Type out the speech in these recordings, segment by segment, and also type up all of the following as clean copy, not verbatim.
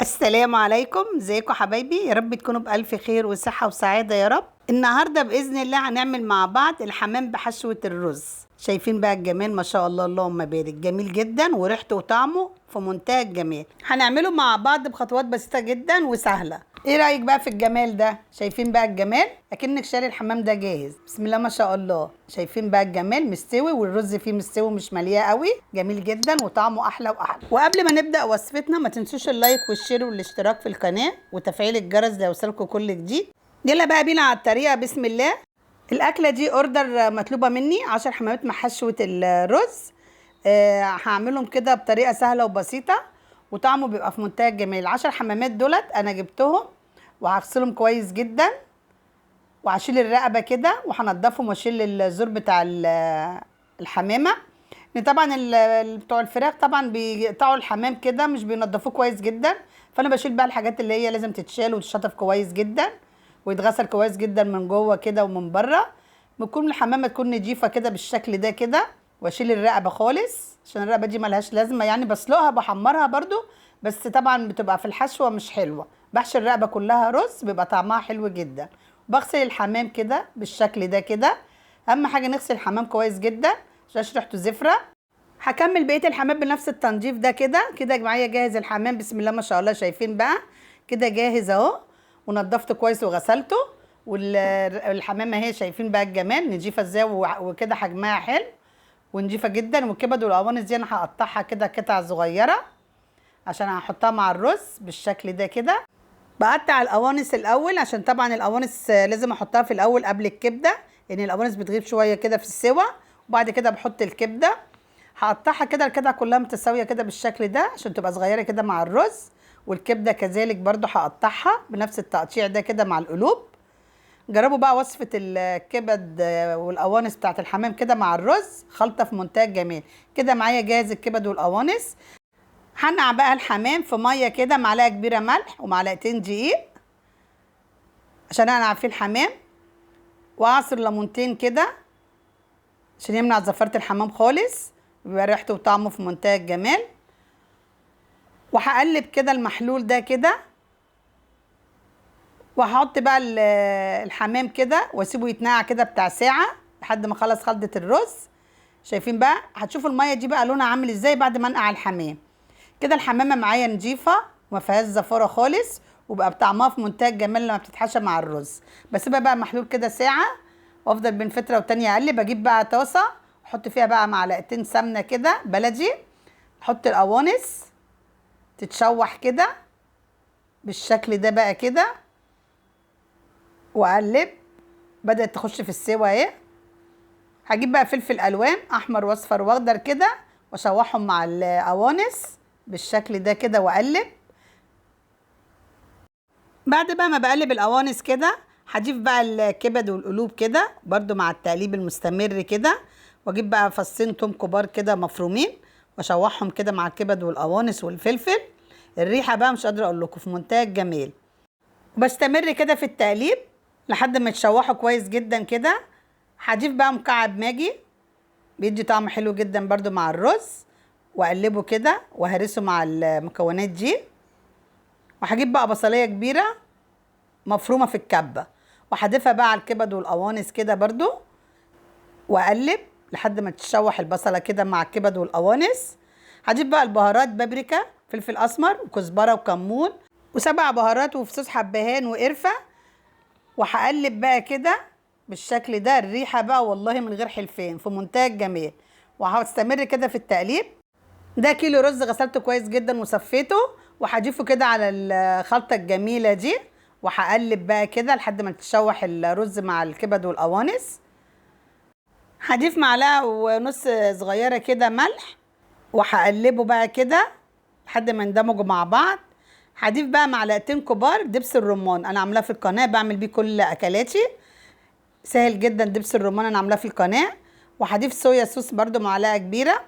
السلام عليكم، ازيكم حبايبي؟ يا رب تكونوا بألف خير وصحة وسعادة يا رب. النهاردة بإذن الله هنعمل مع بعض الحمام بحشوة الرز. شايفين بقى الجمال؟ ما شاء الله، اللهم بارك، جميل جدا وريحته وطعمه في منتهى الجمال. هنعمله مع بعض بخطوات بسيطة جدا وسهلة. ايه رأيك بقى في الجمال ده؟ شايفين بقى الجمال؟ اكنك شاري الحمام ده جاهز. بسم الله ما شاء الله. شايفين بقى الجمال؟ مستوي والرز فيه مستوي، مش ملياه قوي، جميل جدا وطعمه احلى واحلى. وقبل ما نبدأ وصفتنا ما تنسوش اللايك والشير والاشتراك في القناة وتفعيل الجرس ده يوصلكم كل جديد. يلا بقى بينا على الطريقة. بسم الله. الاكله دي اوردر مطلوبه مني 10 حمامات محشوه الرز. هعملهم كده بطريقه سهله وبسيطه وطعمه بيبقى في منتهى الجمال. 10 حمامات دولت انا جبتهم وهغسلهم كويس جدا وهشيل الرقبه كده وهنضفهم واشيل الزور بتاع الحمامه. لان طبعا بتوع الفراخ طبعا بيقطعوا الحمام كده مش بينضفوه كويس جدا، فانا بشيل بقى الحاجات اللي هي لازم تتشال وتتشطف كويس جدا ويتغسل كويس جدا من جوه كده ومن بره. بتكون الحمامه تكون نضيفه كده بالشكل ده كده، واشيل الرقبه خالص عشان الرقبه دي ملهاش لازمه، يعني بسلقها بحمرها برضو، بس طبعا بتبقى في الحشوه مش حلوه. بحشي الرقبه كلها رز بيبقى طعمها حلو جدا. بغسل الحمام كده بالشكل ده كده. اهم حاجه نغسل الحمام كويس جدا عشان ريحته زفره. هكمل بقيه الحمام بنفس التنظيف ده كده كده. معايا جاهز الحمام، بسم الله ما شاء الله. شايفين بقى كده جاهز اهو، ونضفته كويس وغسلته. والحمامه اهي، شايفين بقى الجمال نضيفه ازاي وكده حجمها حلو ونضيفه جدا. والكبد والقوانص دي انا هقطعها كده قطع صغيره عشان هحطها مع الرز بالشكل ده كده. بقطع القوانص الاول عشان طبعا القوانص لازم احطها في الاول قبل الكبده، لان القوانص بتغيب شويه كده في السوا. وبعد كده بحط الكبده، هقطعها كده القطع كلها متساويه كده بالشكل ده عشان تبقى صغيره كده مع الرز. والكبده كذلك برضو هقطعها بنفس التقطيع ده كده مع القلوب. جربوا بقى وصفه الكبد والقوانص بتاعت الحمام كده مع الرز، خلطه في منتهى الجمال. كده معايا جاهز الكبد والقوانص. هنقع بقى الحمام في ميه كده، معلقه كبيره ملح ومعلقتين دقيق عشان انقع فيه الحمام، واعصر ليمونتين كده عشان يمنع زفاره الحمام خالص، بيبقى ريحته وطعمه في منتهى الجمال. وهقلب كده المحلول ده كده، وهحط بقى الحمام كده واسيبه يتنقع كده بتاع ساعه لحد ما اخلص خلطه الرز. شايفين بقى؟ هتشوفوا الميه دي بقى لونها عامل ازاي بعد ما انقع الحمام. كده الحمامه معايا نضيفه وما فيهاش زفاره خالص، وبقى بطعمها في منتهى الجمال لما بتتحشى مع الرز. بسيبها بقى محلول كده ساعه، وافضل بين فتره والتانيه اقلب. اجيب بقى طاسه احط فيها بقى معلقتين سمنه كده بلدي، احط القوانص تتشوح كده بالشكل ده بقى كده، واقلب. بدات تخش في السوا اهي. هجيب بقى فلفل الوان احمر واصفر واخضر كده واشوحهم مع القوانص بالشكل ده كده واقلب. بعد بقى ما بقلب القوانص كده هضيف بقى الكبد والقلوب كده برضو مع التقليب المستمر كده. واجيب بقى فصين توم كبار كده مفرومين واشوحهم كده مع الكبد والقوانص والفلفل. الريحه بقى مش قادره اقول لكم، في منتهى الجمال. بستمر كده في التقليب لحد ما يتشوحوا كويس جدا كده. هضيف بقى مكعب ماجي بيدي طعم حلو جدا برضو مع الرز، واقلبه كده وهرسه مع المكونات دي. وهجيب بقى بصليه كبيره مفرومه في الكبه وهضيفها بقى على الكبد والقوانص كده برضو، واقلب لحد ما تتشوح البصله كده مع الكبد والقوانص. هضيف بقى البهارات: بابريكا، فلفل اسمر، وكزبره وكمون، وسبع بهارات وفصوص حبهان وقرفه. وهقلب بقى كده بالشكل ده. الريحه بقى والله من غير حلفان، في منتهى الجمال. وهستمر كده في التقليب. ده كيلو رز غسلته كويس جدا وصفيته، وهضيفه كده على الخلطه الجميله دي. وهقلب بقى كده لحد ما تتشوح الرز مع الكبد والقوانص. هضيف معلقه ونص صغيره كده ملح، وهقلبه بقى كده لحد ما يندمجوا مع بعض. هضيف بقى معلقتين كبار دبس الرمان، انا عاملاه في القناه بعمل بيه كل اكلاتي، سهل جدا. دبس الرمان انا عاملاه في القناه. وهضيف صويا صوص برده معلقه كبيره،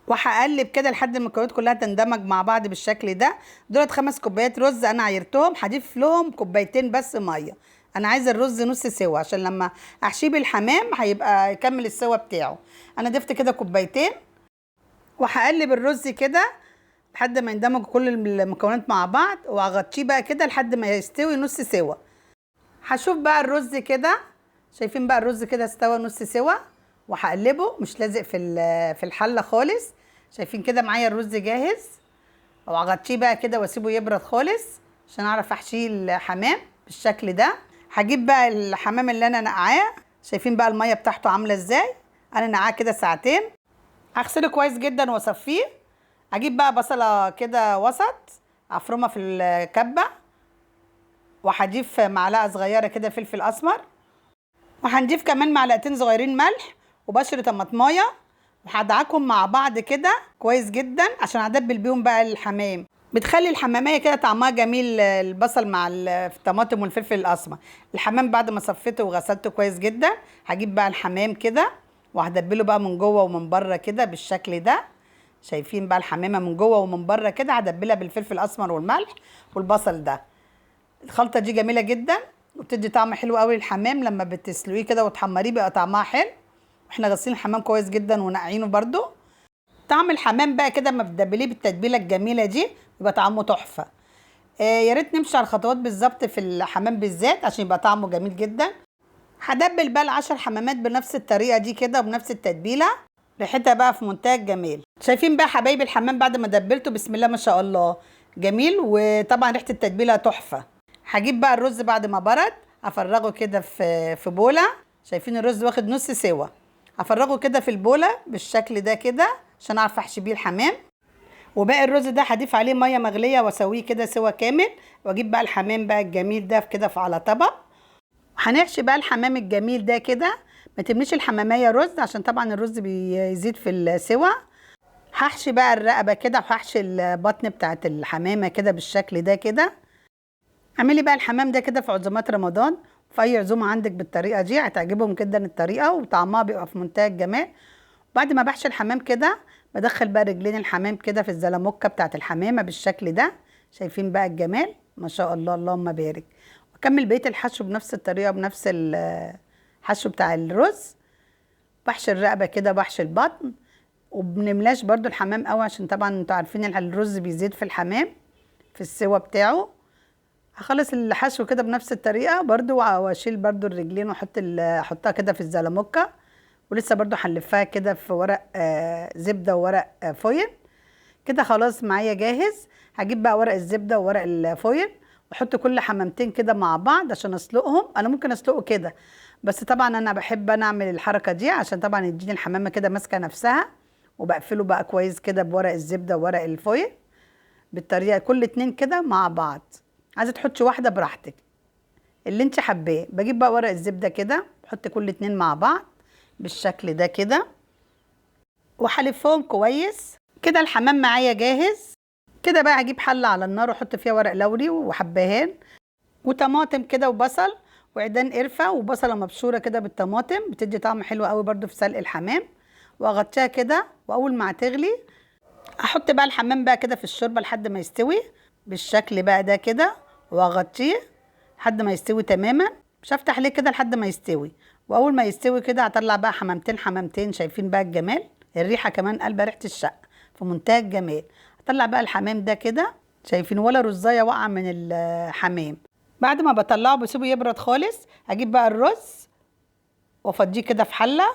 وهقلب كده لحد ما المكونات كلها تندمج مع بعض بالشكل ده. دولت 5 كوبايات رز انا عايرتهم، هضيف لهم كوبايتين بس ميه. انا عايزه الرز نص سوا عشان لما احشيه بالحمام هيبقى يكمل السوا بتاعه. انا ضفت كده كوبايتين، وهقلب الرز كده لحد ما يندمج كل المكونات مع بعض، وهغطيه بقى كده لحد ما يستوي نص سوا. هشوف بقى الرز كده، شايفين بقى الرز كده استوى نص سوا، وهقلبه مش لازق في الحله خالص. شايفين كده معايا الرز جاهز، وهغطيه بقى كده واسيبه يبرد خالص عشان اعرف احشيه الحمام بالشكل ده. هجيب بقى الحمام اللي انا نقعاه، شايفين بقى الميه بتاعته عامله ازاي، انا نقعاه كده ساعتين. هغسله كويس جدا واصفيه. هجيب بقى بصله كده وسط افرمها في الكبه، وهضيف معلقه صغيره كده فلفل اسمر، وهنضيف كمان معلقتين صغيرين ملح وبشر طماطمايه، وهدعكهم مع بعض كده كويس جدا عشان هدبل بيهم بقى الحمام. بتخلي الحماميه كده طعمها جميل، البصل مع الطماطم والفلفل الاسمر. الحمام بعد ما صفيته وغسلته كويس جدا، هجيب بقى الحمام كده وهدبله بقى من جوه ومن بره كده بالشكل ده. شايفين بقى الحمامه من جوه ومن بره كده، هدبلها بالفلفل الاسمر والملح والبصل ده. الخلطه دي جميله جدا وبتدي طعم حلو قوي للحمام، لما بتسلقيه كده وتحمريه بقى طعمها حلو. احنا غاسلين الحمام كويس جدا ونقعينه برده. طعم الحمام بقى كده ما بتدبليه بالتتبيله الجميله دي يبقى طعمه تحفه. يا ريت نمشي على الخطوات بالظبط في الحمام بالذات عشان يبقى طعمه جميل جدا. هدبل بقى ال10 حمامات بنفس الطريقه دي كده وبنفس التتبيله، ريحتها بقى في منتهى الجمال. شايفين بقى حبايبي الحمام بعد ما دبلته بسم الله ما شاء الله جميل، وطبعا ريحه التتبيله تحفه. هجيب بقى الرز بعد ما برد، هفرغه كده في بوله. شايفين الرز واخد نص سوا، هفرغه كده في البوله بالشكل ده كده عشان اعرف احشي بيه الحمام. وباقي الرز ده هضيف عليه ميه مغليه واسويه كده سوا كامل، واجيب بقى الحمام بقى الجميل ده كده على طبق. هنحشي بقى الحمام الجميل ده كده. ما تمليش الحماميه رز عشان طبعا الرز بيزيد في السوا. هحشي بقى الرقبه كده، وهحشي البطن بتاعت الحمامه كده بالشكل ده كده. اعملي بقى الحمام ده كده في عزومات رمضان، في اي عزومه عندك بالطريقه دي هتعجبهم جدا الطريقه، وطعمها بيبقى في منتهى الجمال. بعد ما بحشي الحمام كده، بدخل بقى رجلين الحمام كده في الزلموكه بتاعت الحمامه بالشكل ده. شايفين بقى الجمال ما شاء الله اللهم بارك. واكمل بقيه الحشو بنفس الطريقه بنفس الحشو بتاع الرز. بحشي الرقبه كده، بحشي البطن، وبنملاش برضو الحمام قوي عشان طبعا انتوا عارفين الرز بيزيد في الحمام في السوا بتاعه. هخلص الحشو كده بنفس الطريقه برضو، واشيل برضو الرجلين احطها كده في الزلموكه. ولسه برضو هنلفها كده في ورق زبده وورق فويل كده. خلاص معايا جاهز. هجيب بقى ورق الزبده وورق الفويل، واحط كل حمامتين كده مع بعض عشان اسلقهم. انا ممكن اسلقه كده، بس طبعا انا بحب انا اعمل الحركه دي عشان طبعا يديني الحمامه كده ماسكه نفسها. وبقفله بقى كويس كده بورق الزبده وورق الفويل بالطريقه، كل اتنين كده مع بعض. عايزه تحطي واحده براحتك اللي انت حباه. بجيب بقى ورق الزبده كده، بحط كل اتنين مع بعض بالشكل ده كده، وهلفهم كويس كده. الحمام معايا جاهز كده. بقى هجيب حله على النار واحط فيها ورق لوري وحبهان وطماطم كده وبصل وعيدان قرفه وبصله مبشوره كده بالطماطم، بتدي طعم حلو قوي برده في سلق الحمام. واغطيها كده، واول ما هتغلي احط بقى الحمام بقى كده في الشوربه لحد ما يستوي بالشكل بقى ده كده، واغطيه لحد ما يستوي تماما. مش هفتح ليه كده لحد ما يستوي. واول ما يستوي كده هطلع بقى حمامتين حمامتين. شايفين بقى الجمال، الريحه كمان قلبه ريحه الشقه في منتهى الجمال. هطلع بقى الحمام ده كده، شايفين ولا رزايه واقعه من الحمام. بعد ما بطلعه بسيبه يبرد خالص، هجيب بقى الرز وافضيه كده في حله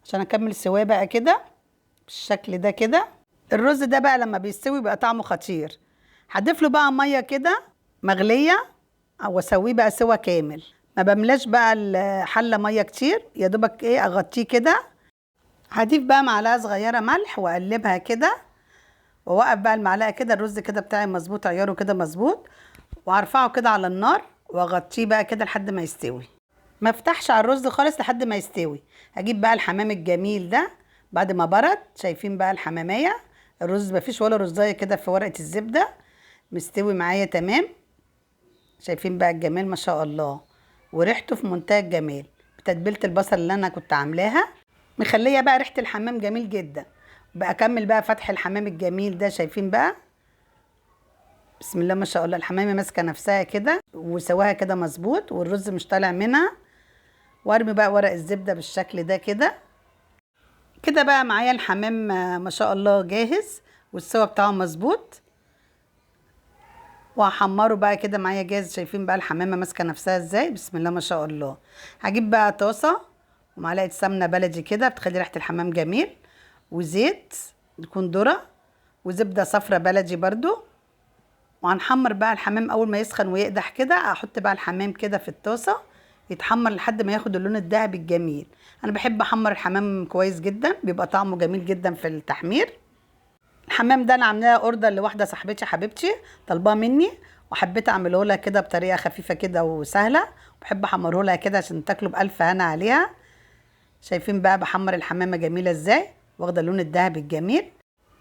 عشان اكمل السواه بقى كده بالشكل ده كده. الرز ده بقى لما بيستوي بقى طعمه خطير. هضيف له بقى ميه كده مغليه، او اسويه بقى سوا كامل. ما بملاش بقى الحله ميه كتير، يا دوبك ايه اغطيه كده. هضيف بقى معلقه صغيره ملح واقلبها كده، واوقف بقى المعلقه كده. الرز كده بتاعي مظبوط، عياره كده مظبوط، وهرفعه كده على النار واغطيه بقى كده لحد ما يستوي. ما افتحش على الرز خالص لحد ما يستوي. هجيب بقى الحمام الجميل ده بعد ما برد. شايفين بقى الحماميه، الرز مفيش ولا رزايه كده في ورقه الزبده، مستوي معايا تمام. شايفين بقى الجمال ما شاء الله، وريحته في منتهى الجمال بتتبيله البصل اللي انا كنت عاملاها، مخليه بقى ريحه الحمام جميل جدا. بقى اكمل بقى فتح الحمام الجميل ده. شايفين بقى بسم الله ما شاء الله الحمامه ماسكه نفسها كده وسواها كده مظبوط، والرز مش طالع منها. وارمي بقى ورق الزبده بالشكل ده كده. كده بقى معايا الحمام ما شاء الله جاهز، والسوا بتاعه مظبوط. وهحمره بقى كده معايا جاهز. شايفين بقى الحمامه ماسكه نفسها ازاي؟ بسم الله ما شاء الله. هجيب بقى طاسه ومعلقه سمنه بلدي كده بتخلي ريحه الحمام جميل، وزيت يكون ذره، وزبده صفرة بلدي برضو. وهنحمر بقى الحمام. اول ما يسخن ويقدح كده احط بقى الحمام كده في الطاسه يتحمر لحد ما ياخد اللون الذهبي الجميل. انا بحب احمر الحمام كويس جدا، بيبقى طعمه جميل جدا في التحمير. الحمام ده انا عاملاه اوردر لواحده صاحبتي حبيبتي طالباه مني، وحبيت اعمله لها كده بطريقه خفيفه كده وسهله. بحب احمره لها كده عشان تاكله بالف هنا عليها. شايفين بقى بحمر الحمامه جميله ازاي، واخده اللون الذهبي الجميل.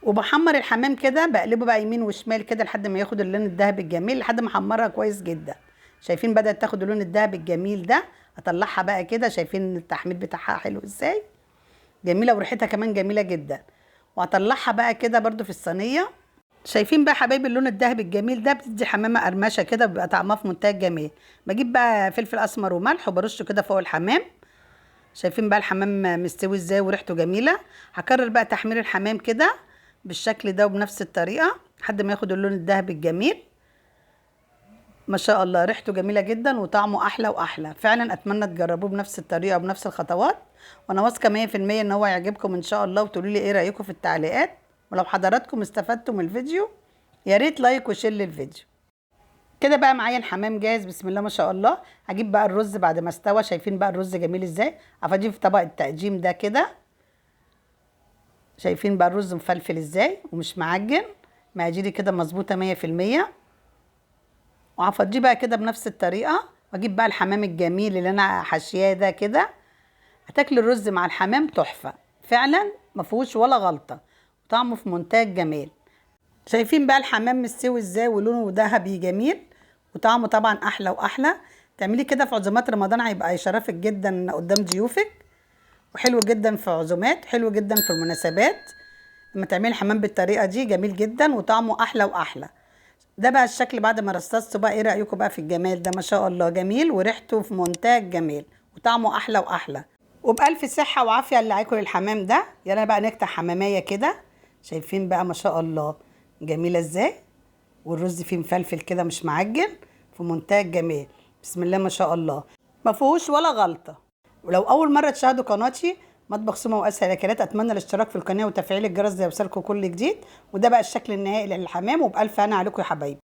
وبحمر الحمام كده بقلبه بقى يمين وشمال كده لحد ما ياخد اللون الذهبي الجميل، لحد ما احمرها كويس جدا. شايفين بدأت تاخد اللون الذهبي الجميل ده. اطلعها بقى كده. شايفين التحمير بتاعها حلو ازاي، جميله، وريحتها كمان جميله جدا. واطلعها بقى كده برضو في الصينيه. شايفين بقى حبايبي اللون الذهبي الجميل ده بتدي حمامه قرمشه كده، بيبقى طعمها في منتهى الجمال. بجيب بقى فلفل اسمر وملح وبرشه كده فوق الحمام. شايفين بقى الحمام مستوي ازاي وريحته جميله. هكرر بقى تحمير الحمام كده بالشكل ده وبنفس الطريقه لحد ما ياخد اللون الذهبي الجميل. ما شاء الله ريحته جميله جدا وطعمه احلى واحلى. فعلا اتمنى تجربوه بنفس الطريقه وبنفس الخطوات. وانا واثقه 100% ان هو يعجبكم ان شاء الله، وتقولوا لي ايه رايكم في التعليقات. ولو حضراتكم استفدتوا من الفيديو يا ريت لايك وشير للفيديو. كده بقى معايا الحمام جاهز. بسم الله ما شاء الله. هجيب بقى الرز بعد ما استوى. شايفين بقى الرز جميل ازاي. افضيه في طبق التقديم ده كده. شايفين بقى الرز مفلفل ازاي ومش معجن، مقاديري كده مظبوطه 100%. وهفضيه بقى كده بنفس الطريقه. واجيب بقى الحمام الجميل اللي انا حاشياه ده كده. هتاكل الرز مع الحمام تحفه فعلا، ما فيهوش ولا غلطه، طعمه في منتهى الجمال. شايفين بقى الحمام مستوي ازاي ولونه ذهبي جميل، وطعمه طبعا احلى واحلى. تعملي كده في عزومات رمضان هيبقى يشرفك جدا قدام ضيوفك، وحلو جدا في عزومات، حلو جدا في المناسبات. لما تعملي الحمام بالطريقه دي جميل جدا وطعمه احلى واحلى. ده بقى الشكل بعد ما رصصته بقى. ايه رايكم بقى في الجمال ده؟ ما شاء الله جميل وريحته في منتهى الجمال وطعمه احلى واحلى. وبألف صحه وعافيه اللي هياكل الحمام ده. يلا بقى نفتح حماميه كده. شايفين بقى ما شاء الله جميله ازاي، والرز فيه مفلفل كده مش معجن، في منتهى الجمال. بسم الله ما شاء الله، ما فيهوش ولا غلطه. ولو اول مره تشاهدوا قناتي مطبخ سمو واسهل الاكلات، اتمنى الاشتراك في القناه وتفعيل الجرس ليوصلكم كل جديد. وده بقى الشكل النهائي للحمام، وبألف هنا عليكم يا حبايبي.